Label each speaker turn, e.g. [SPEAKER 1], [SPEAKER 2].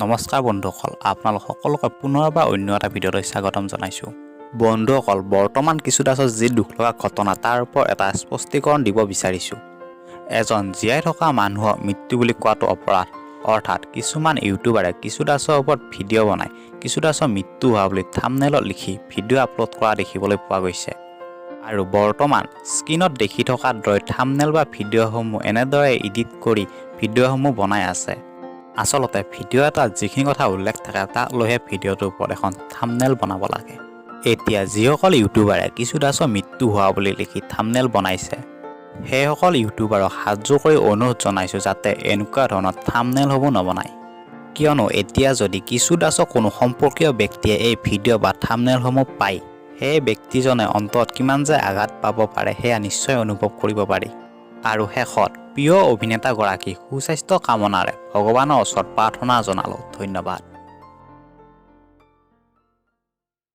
[SPEAKER 1] নমস্কাৰ বন্ধুসকল, আপোনালোক সকলোকে পুনৰবাৰ অন্য এটা ভিডিঅ'লৈ স্বাগতম জনাইছোঁ। বন্ধুসকল, বৰ্তমান কিছুদাসৰ যি দুখ লগা ঘটনা তাৰ ওপৰত এটা স্পষ্টীকৰণ দিব বিচাৰিছোঁ। এজন জীয়াই থকা মানুহৰ মৃত্যু বুলি কোৱাটো অপৰাধ। অৰ্থাৎ কিছুমান ইউটিউবাৰে কিছুদাসৰ ওপৰত ভিডিঅ' বনাই কিছুদাসৰ মৃত্যু হোৱা বুলি থাম্বনেইলত লিখি ভিডিঅ' আপলোড কৰা দেখিবলৈ পোৱা গৈছে। আৰু বৰ্তমান স্ক্ৰীনত দেখি থকাৰ দৰে থাম্বনেইল বা ভিডিঅ'সমূহ এনেদৰে এডিট কৰি ভিডিঅ'সমূহ বনাই আছে। আচলতে ভিডিঅ' এটা যিখিনি কথা উল্লেখ থাকে তাক লৈহে ভিডিঅ'টোৰ ওপৰত এখন থাম্বনেইল বনাব লাগে। এতিয়া যিসকল ইউটিউবাৰে কিছুদাসৰ মৃত্যু হোৱা বুলি লিখি থাম্বনেইল বনাইছে, সেইসকল ইউটিউবাৰক হাতযোৰ কৰি অনুৰোধ জনাইছোঁ যাতে এনেকুৱা ধৰণৰ থাম্বনেইলসমূহ নবনায়। কিয়নো এতিয়া যদি কিছুদাসৰ কোনো সম্পৰ্কীয় ব্যক্তিয়ে এই ভিডিঅ' বা থাম্বনেইলসমূহ পায়, সেই ব্যক্তিজনে অন্তৰত কিমান যে আঘাত পাব পাৰে সেয়া নিশ্চয় অনুভৱ কৰিব পাৰি। আৰু শেষত প্ৰিয় অভিনেতাগৰাকী সুস্বাস্থ্য কামনাৰে ভগৱানৰ ওচৰত প্ৰাৰ্থনা জনালোঁ। ধন্যবাদ।